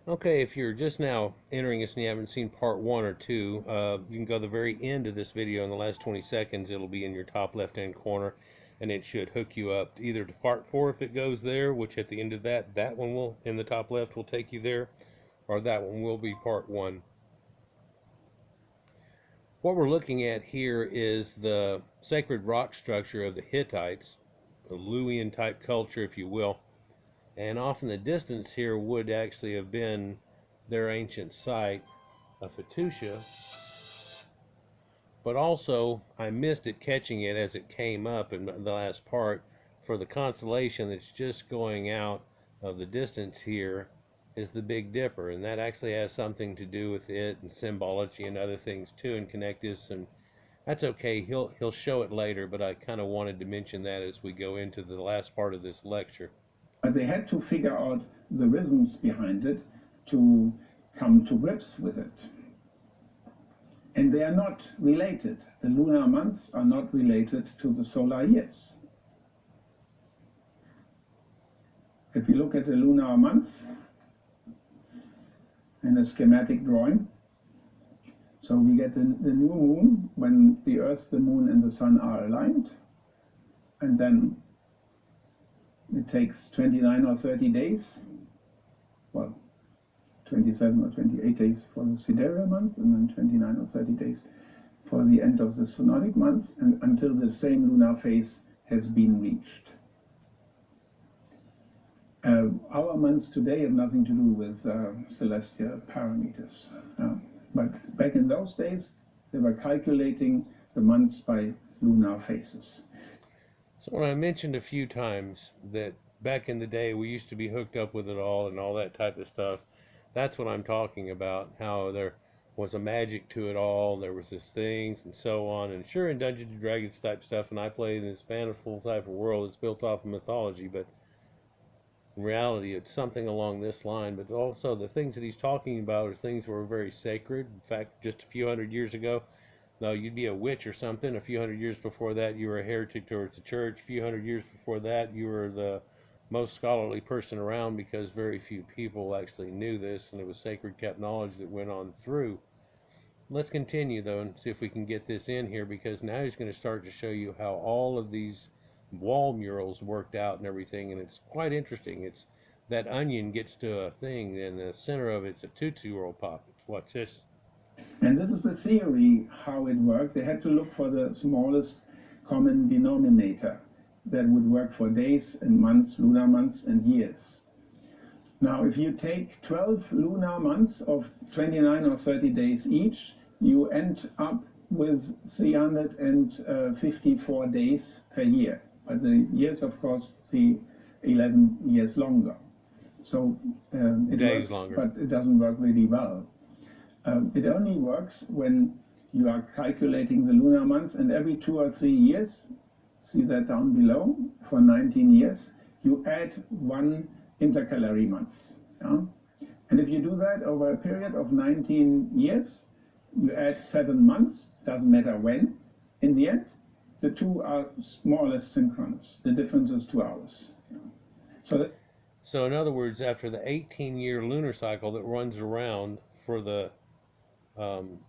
Okay, if you're just now entering us and you haven't seen part one or two, you can go to the very end of this video in the last 20 seconds. It'll be in your top left-hand corner, and it should hook you up either to part four if it goes there, which at the end of that one will, in the top left, will take you there, or that one will be part one. What we're looking at here is the sacred rock structure of the Hittites, the Lewian type culture, if you will. And off in the distance here would actually have been their ancient site of Hattusha, but also I missed it catching it as it came up in the last part. For the constellation that's just going out of the distance here is the Big Dipper, and that actually has something to do with it and symbology and other things too, and connectives, and that's okay. He'll show it later, but I kind of wanted to mention that as we go into the last part of this lecture. But they had to figure out the rhythms behind it to come to grips with it. And they are not related. The lunar months are not related to the solar years. If you look at the lunar months in a schematic drawing, so we get the new moon when the Earth, the moon, and the sun are aligned, and then it takes 29 or 30 days, well, 27 or 28 days for the sidereal months, and then 29 or 30 days for the end of the synodic months, and until the same lunar phase has been reached. Our months today have nothing to do with celestial parameters. But back in those days, they were calculating the months by lunar phases. So when I mentioned a few times that back in the day we used to be hooked up with it all and all that type of stuff, that's what I'm talking about, how there was a magic to it all, there was this things and so on, and sure in Dungeons and Dragons type stuff, and I play in this fanciful type of world that's built off of mythology, but in reality it's something along this line. But also the things that he's talking about are things that were very sacred. In fact, just a few hundred years ago, no, you'd be a witch or something. A few hundred years before that, you were a heretic towards the church. A few hundred years before that, you were the most scholarly person around, because very few people actually knew this, and it was sacred kept knowledge that went on through. Let's continue though and see if we can get this in here, because now he's going to start to show you how all of these wall murals worked out and everything, and it's quite interesting. It's that onion gets to a thing, and the center of it's a Tootsie-Roll Pop. Watch this. And this is the theory how it worked. They had to look for the smallest common denominator that would work for days and months, lunar months and years. Now, if you take 12 lunar months of 29 or 30 days each, you end up with 354 days per year. But the years, of course, the 11 years longer. So it Days works, longer. but it doesn't work really well. It only works when you are calculating the lunar months, and every 2 or 3 years, see that down below, for 19 years, you add one intercalary month. Yeah? And if you do that over a period of 19 years, you add 7 months, doesn't matter when. In the end, the two are more or less synchronous. The difference is 2 hours. Yeah? So in other words, after the 18-year lunar cycle that runs around for the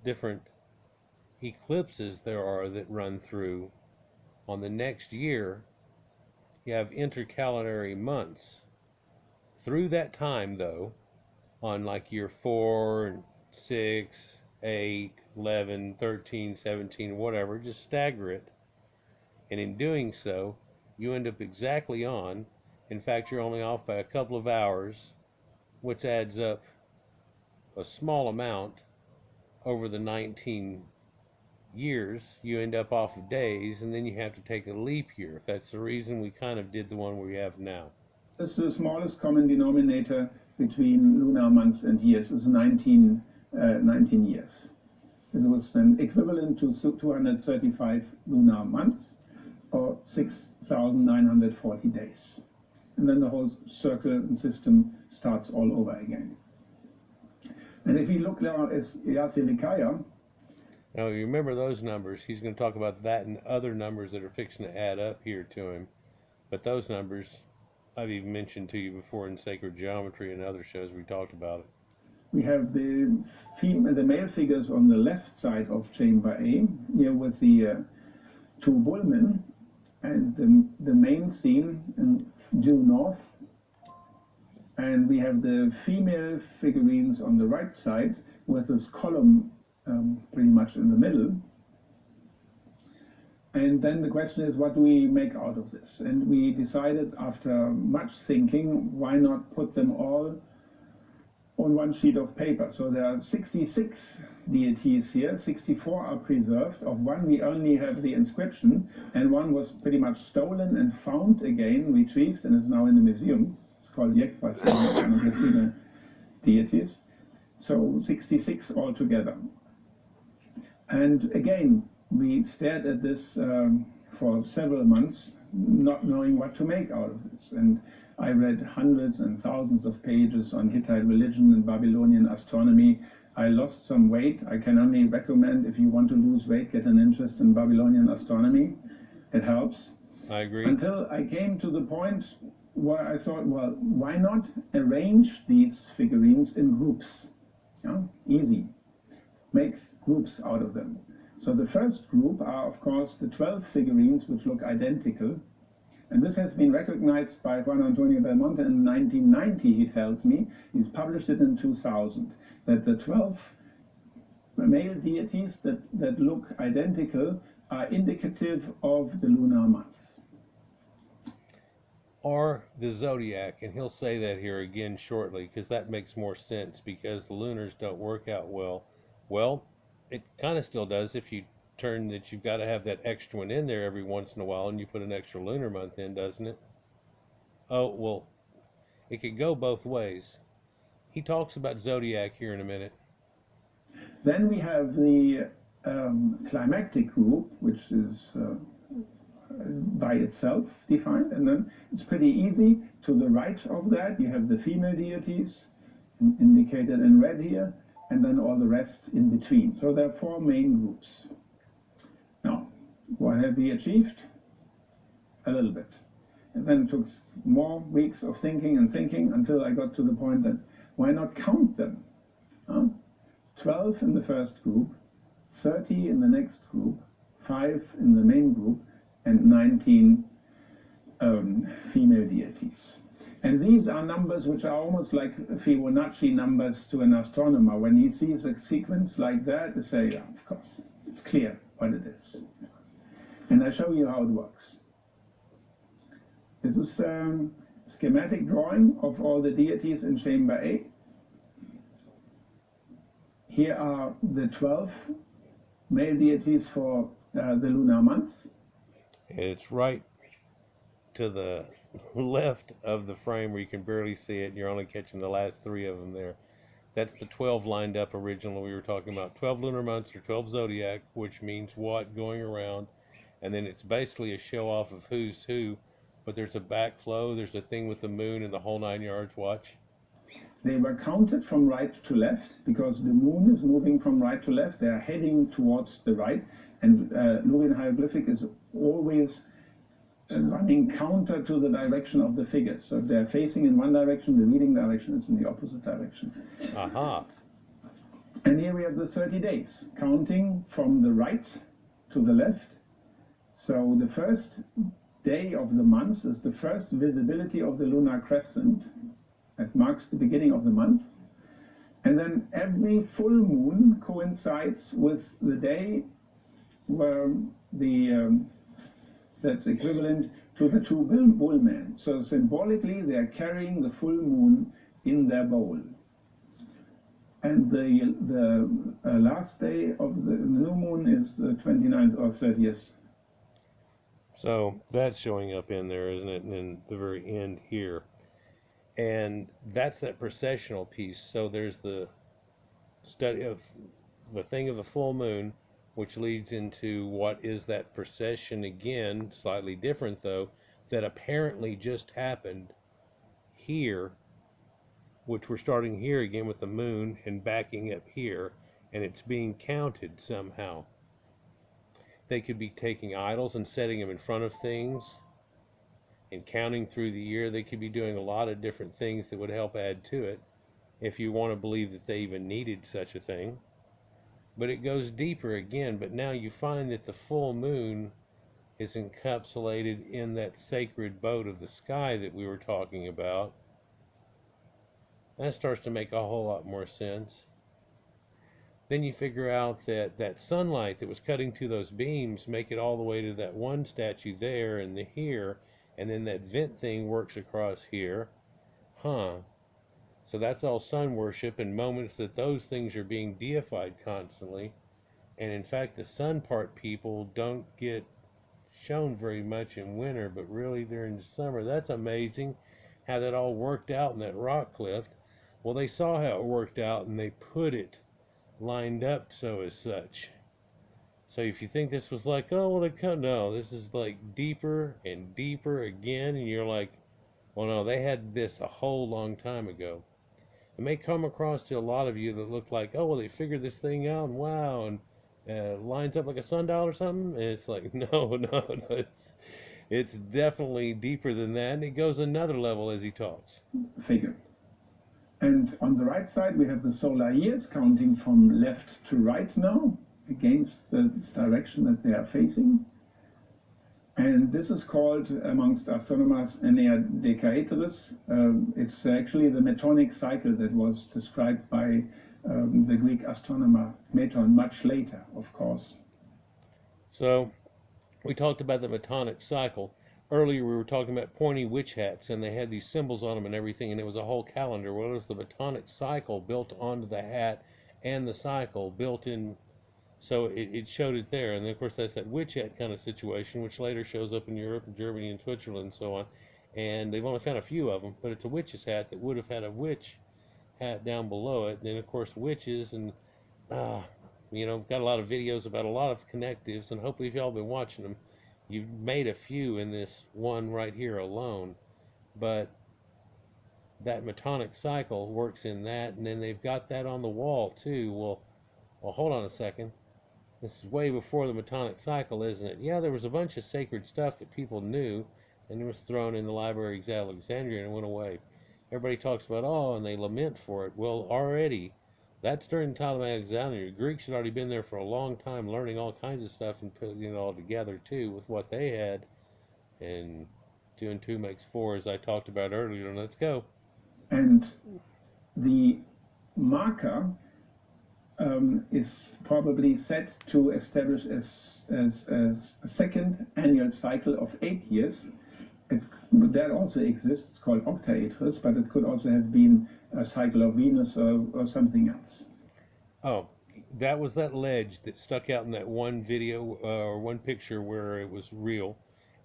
different eclipses there are that run through, on the next year, you have intercalary months. Through that time, though, on like year 4, 6, 8, 11, 13, 17, whatever, just stagger it. And in doing so, you end up exactly on. In fact, you're only off by a couple of hours, which adds up a small amount over the 19 years. You end up off of days, and then you have to take a leap year. That's the reason we kind of did the one we have now. This is the smallest common denominator between lunar months and years. It's 19 years. It was then equivalent to 235 lunar months, or 6,940 days. And then the whole circle and system starts all over again. And if you look now at Yasilikaya, now you remember those numbers. He's going to talk about that and other numbers that are fixing to add up here to him. But those numbers I've even mentioned to you before in Sacred Geometry and other shows we talked about it. we have the male figures on the left side of chamber A, here with the two bullmen, and the main scene due north. And we have the female figurines on the right side with this column pretty much in the middle. And then the question is, what do we make out of this? And we decided, after much thinking, why not put them all on one sheet of paper? So there are 66 deities here, 64 are preserved. Of one we only have the inscription, and one was pretty much stolen and found again, retrieved, and is now in the museum. It's called Yekpas, one of the female deities. So 66 altogether. And again, we stared at this for several months, not knowing what to make out of this. And I read hundreds and thousands of pages on Hittite religion and Babylonian astronomy. I lost some weight. I can only recommend, if you want to lose weight, get an interest in Babylonian astronomy. It helps. I agree. Until I came to the point where I thought, well, why not arrange these figurines in groups? Yeah? Easy. Make groups out of them. So the first group are, of course, the 12 figurines which look identical. And this has been recognized by Juan Antonio Belmonte in 1990, he tells me. He's published it in 2000, that the 12 male deities that look identical are indicative of the lunar months. Or the zodiac, and he'll say that here again shortly, because that makes more sense, because the lunars don't work out well. Well, it kind of still does if you turn that you've got to have that extra one in there every once in a while, and you put an extra lunar month in, doesn't it? Oh, well, it could go both ways. He talks about zodiac here in a minute. Then we have the climactic group, which is by itself defined, and then it's pretty easy. To the right of that, you have the female deities, indicated in red here, and then all the rest in between. So there are four main groups. Now, what have we achieved? A little bit. And then it took more weeks of thinking and thinking until I got to the point that why not count them? 12 in the first group, 30 in the next group, 5 in the main group, and 19 female deities. And these are numbers which are almost like Fibonacci numbers to an astronomer. When he sees a sequence like that, they say, yeah, of course, it's clear what it is. And I show you how it works. This is a schematic drawing of all the deities in chamber A. Here are the 12 male deities for the lunar months. It's right to the left of the frame where you can barely see it, and you're only catching the last 3 of them there. That's the 12 lined up originally. We were talking about 12 lunar months or 12 zodiac, which means what going around, and then it's basically a show off of who's who, but there's a backflow, there's a thing with the moon and the whole 9 yards. Watch. They were counted from right to left because the moon is moving from right to left. They are heading towards the right, and Lewian hieroglyphic is always running counter to the direction of the figures. So if they're facing in one direction, the reading direction is in the opposite direction. Aha. And here we have the 30 days, counting from the right to the left. So the first day of the month is the first visibility of the lunar crescent. That marks the beginning of the month. And then every full moon coincides with the day where that's equivalent to the 2 bullmen. So symbolically, they are carrying the full moon in their bowl. And the last day of the new moon is the 29th or 30th. So that's showing up in there, isn't it? And in the very end here. And that's that processional piece. So there's the study of the thing of the full moon, which leads into what is that procession again, slightly different though, that apparently just happened here, which we're starting here again with the moon and backing up here, and it's being counted somehow. They could be taking idols and setting them in front of things and counting through the year. They could be doing a lot of different things that would help add to it. if you want to believe that they even needed such a thing. But it goes deeper again. But now you find that the full moon is encapsulated in that sacred boat of the sky that we were talking about. That starts to make a whole lot more sense. Then you figure out that that sunlight that was cutting to those beams make it all the way to that one statue there and the here, and then that vent thing works across here. So that's all sun worship and moments that those things are being deified constantly. And in fact, the sun part people don't get shown very much in winter, but really during the summer. That's amazing how that all worked out in that rock cliff. Well, they saw how it worked out and they put it lined up so as such. So if you think this was like, oh, well, they cut, no, this is like deeper and deeper again, and you're like, well, no, they had this a whole long time ago. It may come across to a lot of you that look like, oh, well, they figured this thing out, and wow, and lines up like a sundial or something. And it's like, no, no, no, it's definitely deeper than that, and it goes another level as he talks. Figure. And on the right side, we have the solar years counting from left to right now, against the direction that they are facing. And this is called, amongst astronomers, Enea Decaetris. It's actually the Metonic Cycle that was described by the Greek astronomer Meton much later, of course. So we talked about the Metonic Cycle. Earlier we were talking about pointy witch hats, and they had these symbols on them and everything, and it was a whole calendar. Well, it was the Metonic Cycle built onto the hat and the cycle built in. So it showed it there. And then, of course, that's that witch hat kind of situation, which later shows up in Europe and Germany and Switzerland and so on. And they've only found a few of them, but it's a witch's hat that would have had a witch hat down below it. And then, of course, witches and, got a lot of videos about a lot of connectives. And hopefully, if y'all been watching them, you've made a few in this one right here alone. But that Metonic Cycle works in that. And then they've got that on the wall, too. Well, hold on a second. This is way before the Metonic Cycle, isn't it? Yeah, there was a bunch of sacred stuff that people knew, and it was thrown in the Library of Alexandria and it went away. Everybody talks about, and they lament for it. Well, already, that's during the time of Alexandria. The Greeks had already been there for a long time, learning all kinds of stuff and putting it all together, too, with what they had. And 2 and 2 makes 4, as I talked about earlier. Let's go. And the marker is probably set to establish as a second annual cycle of 8 years. That also exists. It's called octaedros, but it could also have been a cycle of Venus or something else. Oh, that was that ledge that stuck out in that one video or one picture where it was real,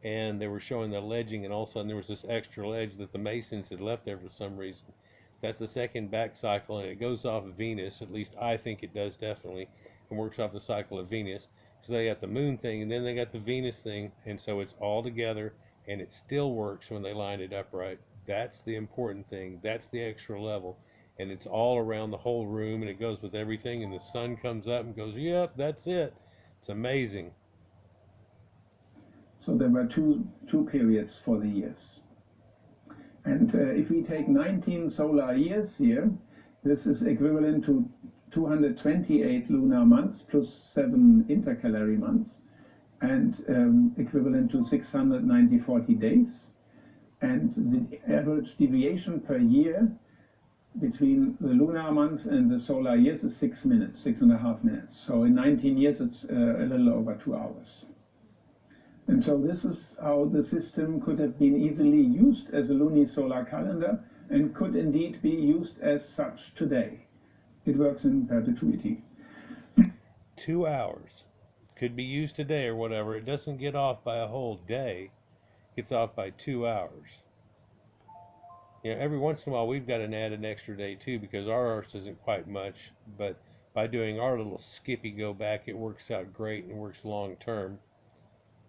and they were showing the ledging, and all of a sudden there was this extra ledge that the Masons had left there for some reason. That's the second back cycle, and it goes off of Venus. At least I think it does, definitely, and works off the cycle of Venus. So they got the moon thing, and then they got the Venus thing, and so it's all together, and it still works when they line it up right. That's the important thing. That's the extra level, and it's all around the whole room, and it goes with everything, and the sun comes up and goes, yep, that's it. It's amazing. So there were two periods for the years. And if we take 19 solar years here, this is equivalent to 228 lunar months plus 7 intercalary months, and equivalent to 640 days. And the average deviation per year between the lunar months and the solar years is 6 minutes, 6.5 minutes. So in 19 years, it's a little over 2 hours. And so this is how the system could have been easily used as a lunisolar calendar and could indeed be used as such today. It works in perpetuity. 2 hours. Could be used today or whatever. It doesn't get off by a whole day. It gets off by 2 hours. Every once in a while we've got to add an extra day too, because ours isn't quite much. But by doing our little skippy go back, it works out great and works long term.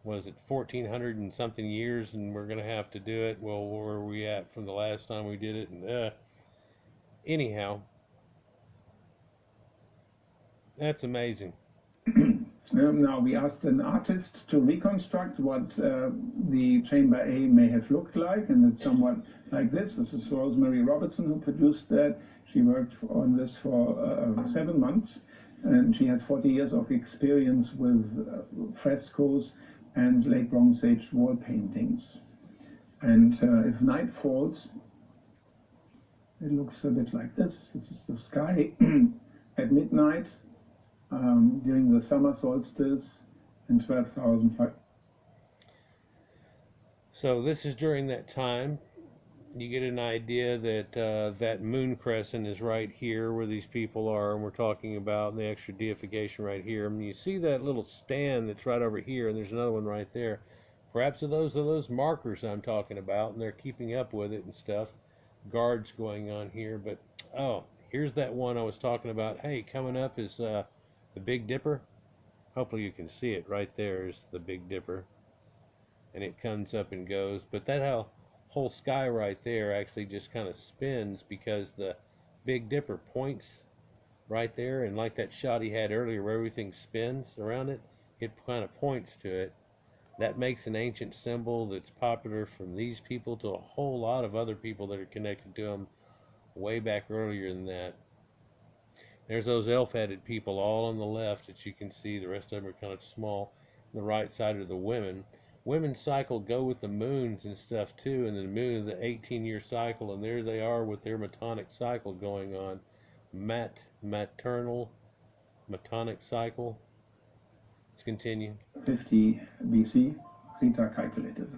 Was it 1,400 and something years, and we're going to have to do it? Well, where are we at from the last time we did it? And anyhow, that's amazing. Now we asked an artist to reconstruct what the chamber A may have looked like, and it's somewhat like this. This is Rosemary Robertson who produced that. She worked on this for 7 months, and she has 40 years of experience with frescoes and late Bronze Age wall paintings. And if night falls, it looks a bit like this. This is the sky at midnight during the summer solstice in 12,005. So this is during that time. You get an idea that that moon crescent is right here where these people are, and we're talking about the extra deification right here. I mean, you see that little stand that's right over here, and there's another one right there. Perhaps those are those markers I'm talking about, and they're keeping up with it and stuff. Guards going on here, but oh, here's that one I was talking about. Hey, coming up is the Big Dipper. Hopefully you can see it right there is the Big Dipper, and it comes up and goes. But that whole sky right there actually just kind of spins because the Big Dipper points right there, and like that shot he had earlier where everything spins around it, it kind of points to it. That makes an ancient symbol that's popular from these people to a whole lot of other people that are connected to them way back earlier than that. There's those elf-headed people all on the left that you can see. The rest of them are kind of small. On the right side are the women. Women's cycle go with the moons and stuff too, and the moon, the 18-year cycle, and there they are with their Metonic Cycle going on. Maternal Metonic Cycle. Let's continue. 50 BC, Rita calculated.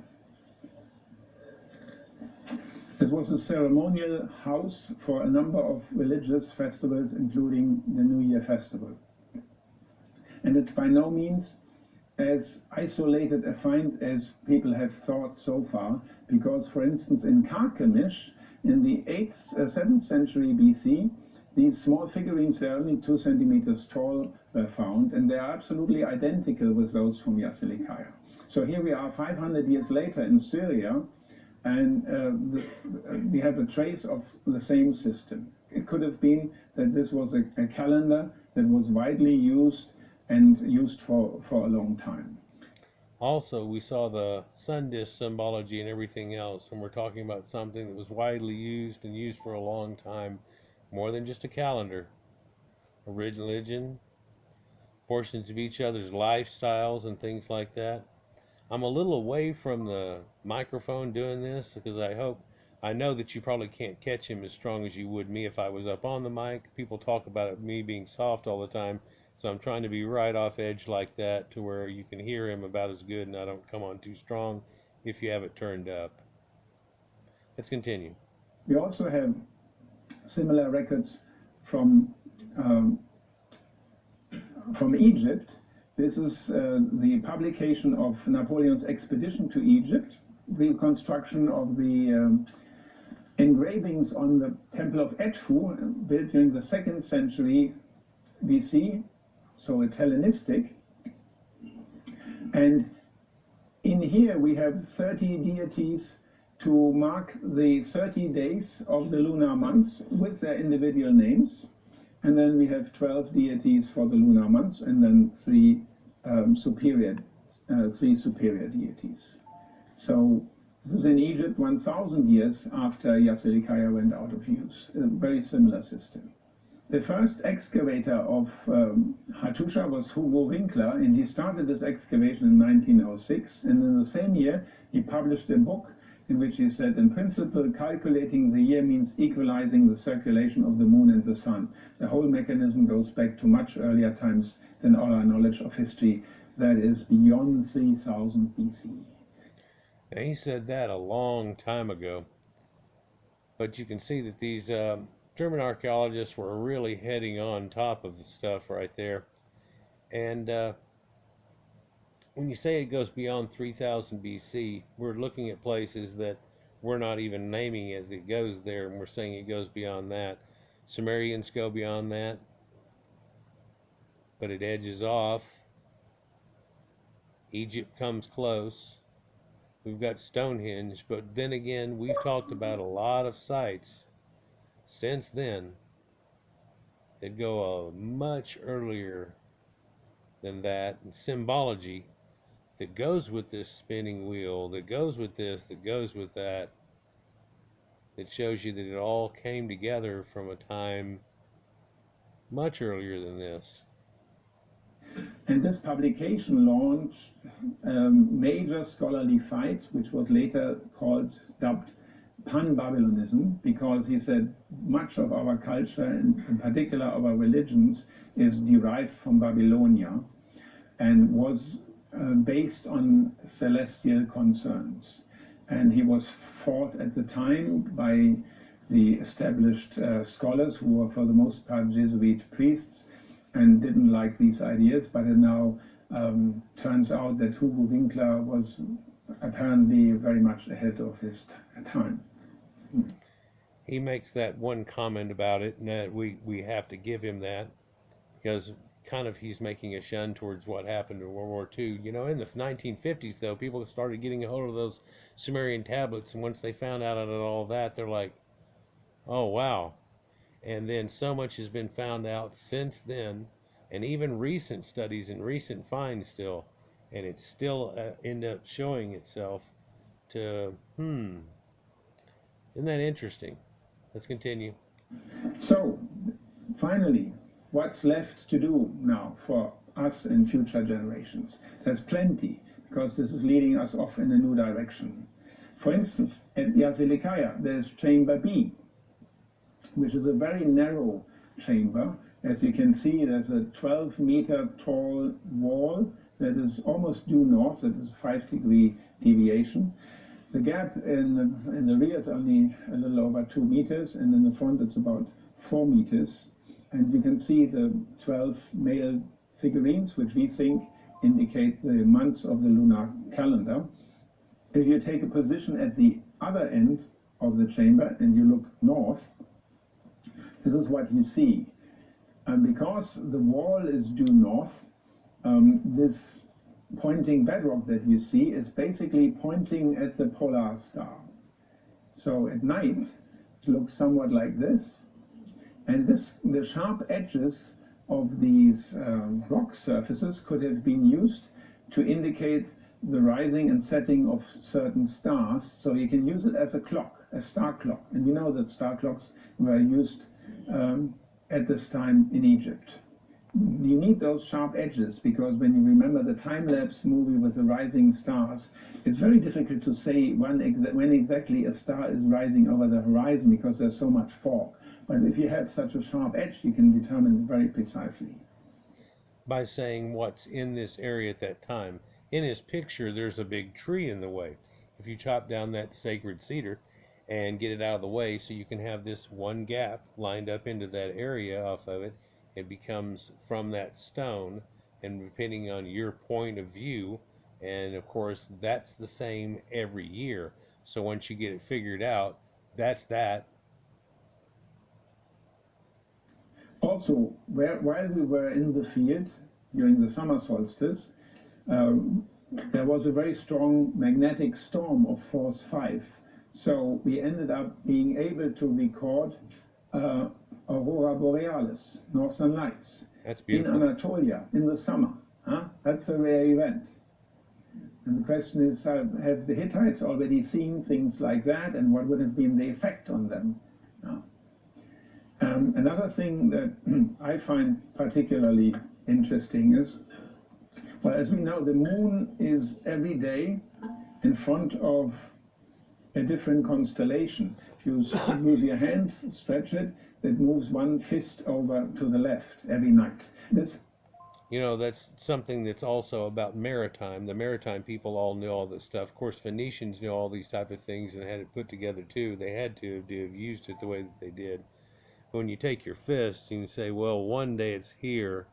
This was a ceremonial house for a number of religious festivals, including the New Year festival. And it's by no means as isolated a find as people have thought so far, because, for instance, in Carchemish, in the 7th century BC, these small figurines, they're only 2 centimeters tall, were found, and they are absolutely identical with those from Yassilikaya. So here we are 500 years later in Syria, and we have a trace of the same system. It could have been that this was a calendar that was widely used and used for a long time. Also, we saw the sun disk symbology and everything else, and we're talking about something that was widely used and used for a long time, more than just a calendar. A religion, portions of each other's lifestyles and things like that. I'm a little away from the microphone doing this because I know that you probably can't catch him as strong as you would me if I was up on the mic. People talk about me being soft all the time, so I'm trying to be right off edge like that to where you can hear him about as good and I don't come on too strong if you have it turned up. Let's continue. We also have similar records from Egypt. This is the publication of Napoleon's expedition to Egypt, reconstruction of the engravings on the Temple of Edfu, built during the 2nd century BC, so it's Hellenistic. And in here we have 30 deities to mark the 30 days of the lunar months with their individual names. And then we have 12 deities for the lunar months, and then three superior deities. So this is in Egypt 1,000 years after Yassilikaya went out of use. A very similar system. The first excavator of Hattusha was Hugo Winkler, and he started this excavation in 1906. And in the same year, he published a book in which he said, in principle, calculating the year means equalizing the circulation of the moon and the sun. The whole mechanism goes back to much earlier times than all our knowledge of history, that is beyond 3000 BC. Now, he said that a long time ago, but you can see that these German archaeologists were really heading on top of the stuff right there. And when you say it goes beyond 3000 BC, we're looking at places that we're not even naming it that goes there, and we're saying it goes beyond that. Sumerians go beyond that, but it edges off. Egypt comes close. We've got Stonehenge, but then again, we've talked about a lot of sites since then that go much earlier than that, and symbology that goes with this spinning wheel, that goes with this, that goes with that, that shows you that it all came together from a time much earlier than this. And this publication launched a major scholarly fight, which was later dubbed Pan-Babylonism, because he said much of our culture, and in particular our religions, is derived from Babylonia and was based on celestial concerns. And he was fought at the time by the established scholars, who were for the most part Jesuit priests, and didn't like these ideas, but it now turns out that Hugo Winkler was apparently very much ahead of his time. He makes that one comment about it, and that we have to give him that, because kind of he's making a shun towards what happened in World War II. You know, in the 1950s, though, people started getting a hold of those Sumerian tablets, and once they found out about all that, they're like, oh, wow. And then so much has been found out since then, and even recent studies and recent finds still, and it's still end up showing itself to, isn't that interesting? Let's continue. So, finally, what's left to do now for us and future generations? There's plenty, because this is leading us off in a new direction. For instance, at Yazilikaya, there's chamber B, which is a very narrow chamber. As you can see, there's a 12-meter tall wall that is almost due north, that is a 5-degree deviation. The gap in the rear is only a little over 2 meters, and in the front it's about 4 meters. And you can see the 12 male figurines, which we think indicate the months of the lunar calendar. If you take a position at the other end of the chamber and you look north, this is what you see. And because the wall is due north, this pointing bedrock that you see is basically pointing at the polar star. So at night, it looks somewhat like this. And the sharp edges of these rock surfaces could have been used to indicate the rising and setting of certain stars. So you can use it as a clock, a star clock. And we know that star clocks were used at this time in Egypt. You need those sharp edges, because when you remember the time-lapse movie with the rising stars, it's very difficult to say when exactly a star is rising over the horizon, because there's so much fog. But if you have such a sharp edge, you can determine it very precisely. By saying what's in this area at that time. In his picture, there's a big tree in the way. If you chop down that sacred cedar and get it out of the way, so you can have this one gap lined up into that area off of it, it becomes from that stone, and depending on your point of view, and of course that's the same every year. So once you get it figured out, that's that. Also, while we were in the field during the summer solstice, there was a very strong magnetic storm of force 5. So we ended up being able to record Aurora Borealis, Northern Lights, That's in beautiful. Anatolia in the summer. That's a rare event. And the question is, have the Hittites already seen things like that, and what would have been the effect on them? Another thing that I find particularly interesting is, well, as we know, the moon is every day in front of a different constellation. If you use your hand, stretch it, it moves one fist over to the left every night. You know, that's something that's also about maritime. The maritime people all knew all this stuff. Of course, Phoenicians knew all these type of things and had it put together too. They had to have used it the way that they did. When you take your fist, you can say, well, one day it's here,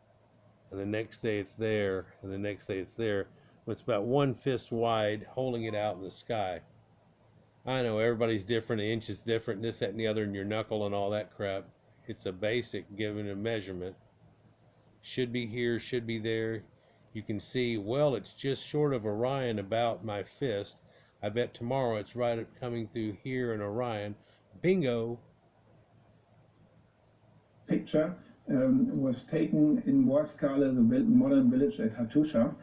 and the next day it's there, and the next day it's there. Well, it's about one fist wide, holding it out in the sky. I know everybody's different, an inch is different, this, that, and the other, and your knuckle and all that crap. It's a basic given a measurement. Should be here, should be there. You can see, well, it's just short of Orion about my fist. I bet tomorrow it's right coming through here in Orion. Bingo! Picture was taken in Borealis, the modern village at Hattusha.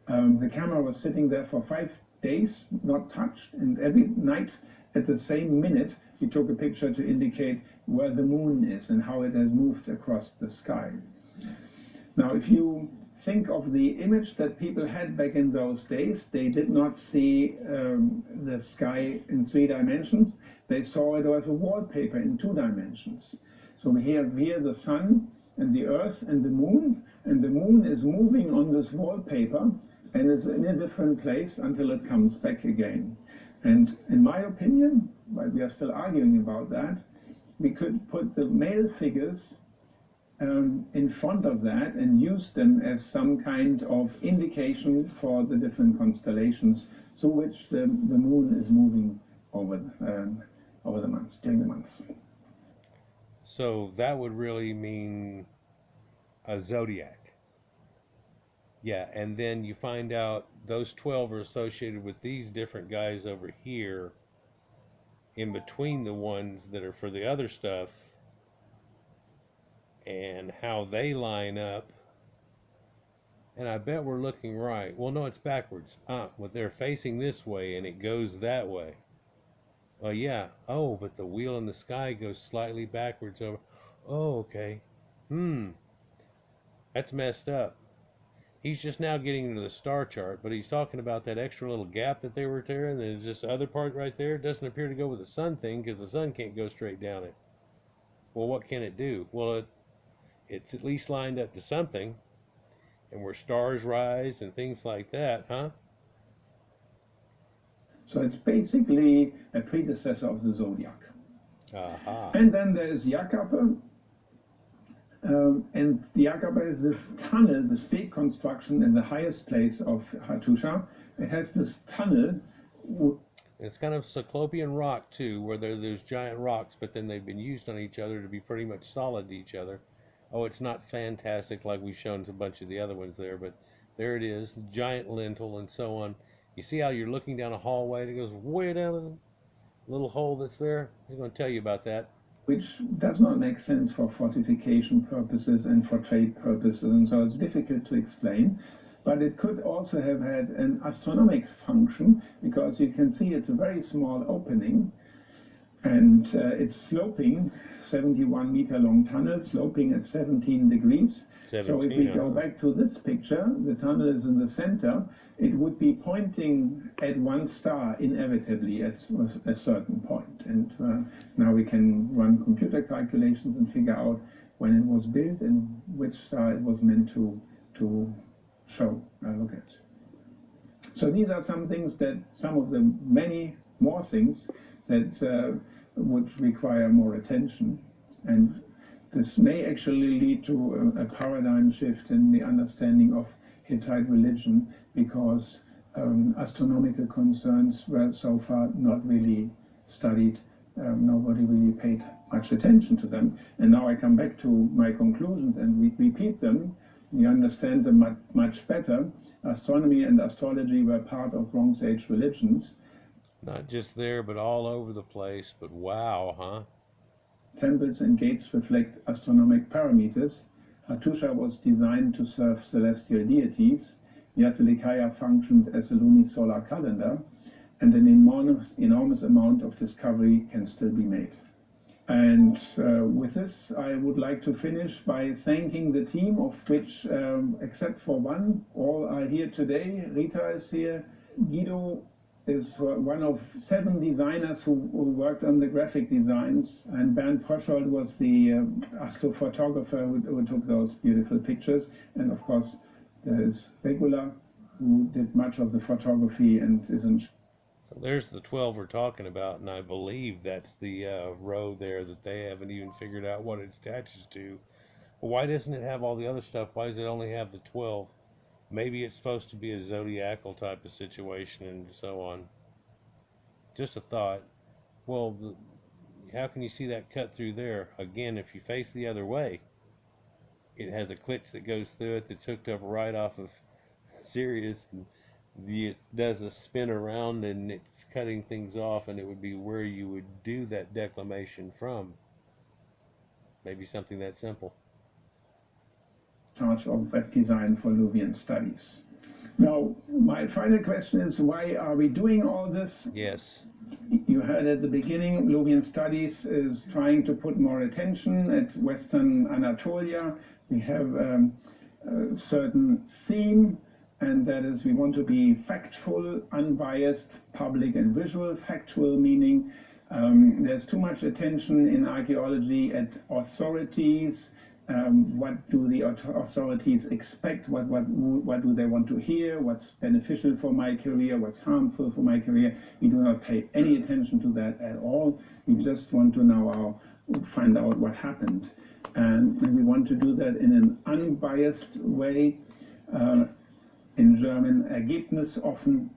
The camera was sitting there for 5 days, not touched, and every night at the same minute he took a picture to indicate where the moon is and how it has moved across the sky. Now, if you think of the image that people had back in those days, they did not see the sky in 3 dimensions. They saw it as a wallpaper in 2 dimensions. So we have here the sun and the earth and the moon is moving on this wallpaper and is in a different place until it comes back again. And in my opinion, but we are still arguing about that, we could put the male figures in front of that and use them as some kind of indication for the different constellations through which the moon is moving over the months, during the months. So that would really mean a zodiac. Yeah, and then you find out those 12 are associated with these different guys over here in between the ones that are for the other stuff, and how they line up. And I bet we're looking right. Well, no, it's backwards. Well, they're facing this way and it goes that way. Oh, yeah. Oh, but the wheel in the sky goes slightly backwards over. Oh, okay. That's messed up. He's just now getting into the star chart, but he's talking about that extra little gap that they were tearing. There's this other part right there. It doesn't appear to go with the sun thing because the sun can't go straight down it. Well, what can it do? Well, it's at least lined up to something, and where stars rise and things like that, huh? So it's basically a predecessor of the zodiac. Aha. And then there is Jakape, and the Jakape is this tunnel, this big construction in the highest place of Hattusha. It has this tunnel. It's kind of cyclopean rock too, where there's giant rocks, but then they've been used on each other to be pretty much solid to each other. Oh, it's not fantastic like we've shown a bunch of the other ones there, but there it is, giant lintel and so on. You see how you're looking down a hallway that goes way down in the little hole that's there? He's going to tell you about that. Which does not make sense for fortification purposes and for trade purposes, and so it's difficult to explain. But it could also have had an astronomic function, because you can see it's a very small opening, and it's sloping, 71-meter long tunnel, sloping at 17 degrees. 17, so if we go back to this picture, the tunnel is in the center, it would be pointing at one star inevitably at a certain point. And now we can run computer calculations and figure out when it was built and which star it was meant to show, look at. So these are some things that, some of the many more things that would require more attention. And this may actually lead to a paradigm shift in the understanding of Hittite religion, because astronomical concerns were so far not really studied. Nobody really paid much attention to them. And now I come back to my conclusions and we repeat them. We understand them much better. Astronomy and astrology were part of Bronze Age religions. Not just there, but all over the place. But wow, huh? Temples and gates reflect astronomic parameters. Hattusha was designed to serve celestial deities. Yasilikaya functioned as a lunisolar calendar, and an enormous amount of discovery can still be made. And with this, I would like to finish by thanking the team, of which, except for one, all are here today. Rita is here. Guido is one of 7 designers who worked on the graphic designs, and Bernd Proschold was the astrophotographer who took those beautiful pictures. And of course, there is Regula, who did much of the photography and is in. So there's the 12 we're talking about, and I believe that's the row there that they haven't even figured out what it attaches to. Well, why doesn't it have all the other stuff? Why does it only have the 12? Maybe it's supposed to be a zodiacal type of situation and so on. Just a thought. Well, how can you see that cut through there? Again, if you face the other way, it has a klitsch that goes through it that's hooked up right off of Sirius, and it does a spin around and it's cutting things off, and it would be where you would do that declination from. Maybe something that simple. much of web design for Lewian studies. Now, my final question is, why are we doing all this? Yes. You heard at the beginning, Lewian Studies is trying to put more attention at Western Anatolia. We have a certain theme, and that is we want to be factful, unbiased, public and visual. Factual meaning there's too much attention in archaeology at authorities. What do the authorities expect? What do they want to hear? What's beneficial for my career? What's harmful for my career? We do not pay any attention to that at all. We just want to now find out what happened. And we want to do that in an unbiased way. In German, Ergebnis offen.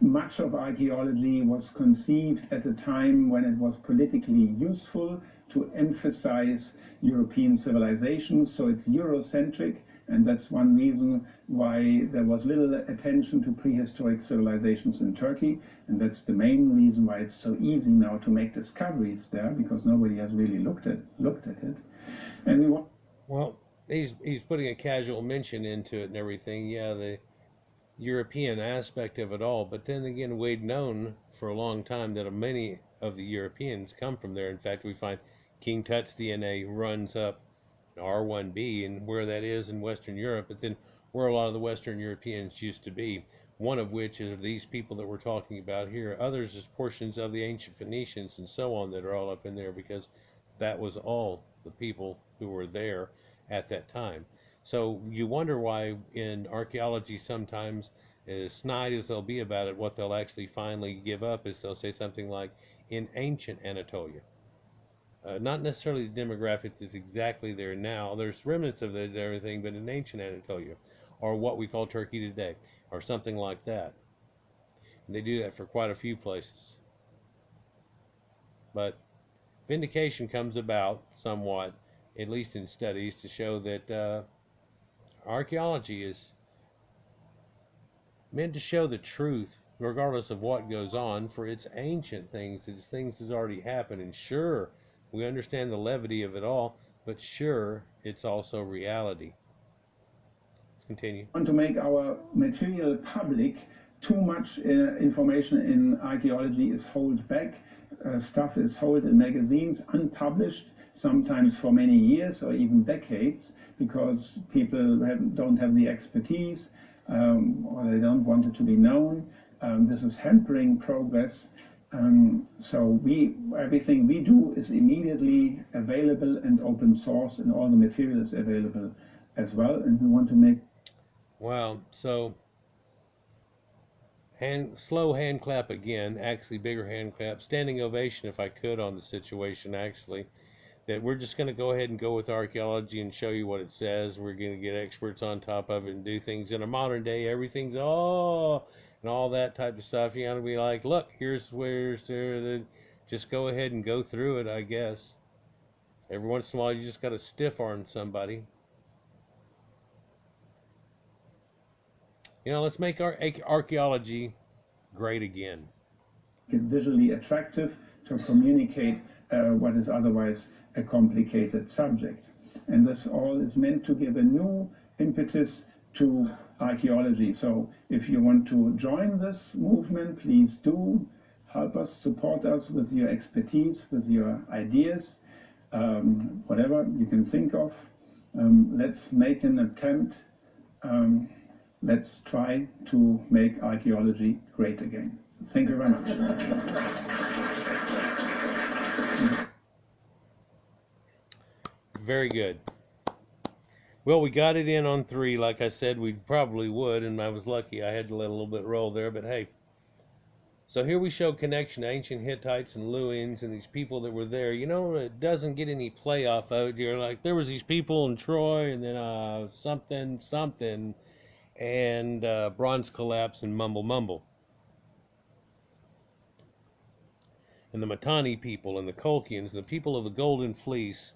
Much of archaeology was conceived at a time when it was politically useful to emphasize European civilization, so it's Eurocentric, and that's one reason why there was little attention to prehistoric civilizations in Turkey, and that's the main reason why it's so easy now to make discoveries there, because nobody has really looked at it. And we want... Well, he's putting a casual mention into it and everything. Yeah, the European aspect of it all, but then again, we'd known for a long time that many of the Europeans come from there. In fact, we find King Tut's DNA runs up R1b, and where that is in Western Europe, but then where a lot of the Western Europeans used to be, one of which is these people that we're talking about here. Others is portions of the ancient Phoenicians and so on that are all up in there, because that was all the people who were there at that time. So you wonder why in archaeology sometimes, as snide as they'll be about it, what they'll actually finally give up is they'll say something like, in ancient Anatolia. Not necessarily the demographic that's exactly there now. There's remnants of it and everything, but in ancient Anatolia, or what we call Turkey today, or something like that. And they do that for quite a few places. But vindication comes about somewhat, at least in studies, to show that archaeology is meant to show the truth, regardless of what goes on, for it's ancient things. It's things that's already happened. And sure, we understand the levity of it all, but sure, it's also reality. Let's continue. We want to make our material public. Too much information in archaeology is held back. Stuff is held in magazines, unpublished, sometimes for many years or even decades, because people don't have the expertise or they don't want it to be known. This is hampering progress. So everything we do is immediately available and open source, and all the material is available as well. And we want to make... Wow, so slow hand clap again, actually bigger hand clap, standing ovation if I could on the situation, actually, that we're just going to go ahead and go with archaeology and show you what it says. We're going to get experts on top of it and do things in a modern day. Everything's and all that type of stuff. You got to be like, look, here's where, just go ahead and go through it, I guess. Every once in a while, you just got to stiff arm somebody. You know, let's make our archaeology great again. Get visually attractive to communicate what is otherwise a complicated subject. And this all is meant to give a new impetus to archaeology. So if you want to join this movement, please do help us, support us with your expertise, with your ideas, whatever you can think of. Let's make an attempt. Let's try to make archaeology great again. Thank you very much. Very good. Well, we got it in on 3, like I said we probably would, and I was lucky I had to let a little bit roll there, but hey. So here we show connection to ancient Hittites and Lewians and these people that were there. You know, it doesn't get any playoff out here. Like, there was these people in Troy, and then something, and bronze collapse and mumble. And the Mitanni people and the Colchians, the people of the Golden Fleece,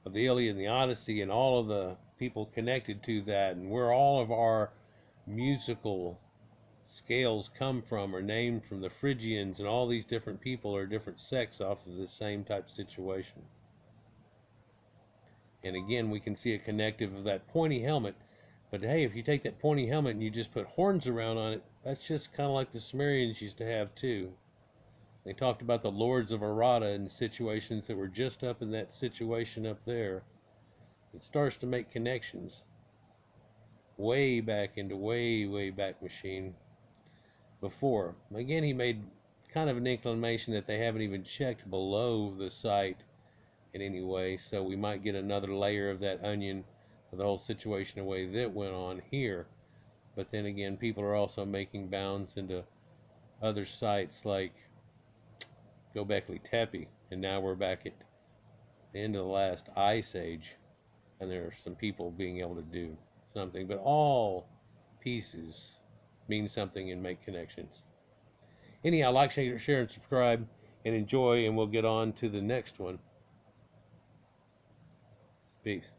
of the Iliad and the Odyssey, and all of the people connected to that, and where all of our musical scales come from or named from, the Phrygians, and all these different people are different sects off of the same type of situation. And again, we can see a connective of that pointy helmet. But hey, if you take that pointy helmet and you just put horns around on it, that's just kind of like the Sumerians used to have too. They talked about the lords of Aurora in situations that were just up in that situation up there. It starts to make connections way back into way back machine before. Again, he made kind of an inclination that they haven't even checked below the site in any way, so we might get another layer of that onion of the whole situation away that went on here. But then again, people are also making bounds into other sites like Göbekli Tepe, and now we're back at the end of the last ice age, and there are some people being able to do something, but all pieces mean something and make connections. Anyhow, like, share, and subscribe, and enjoy, and we'll get on to the next one. Peace.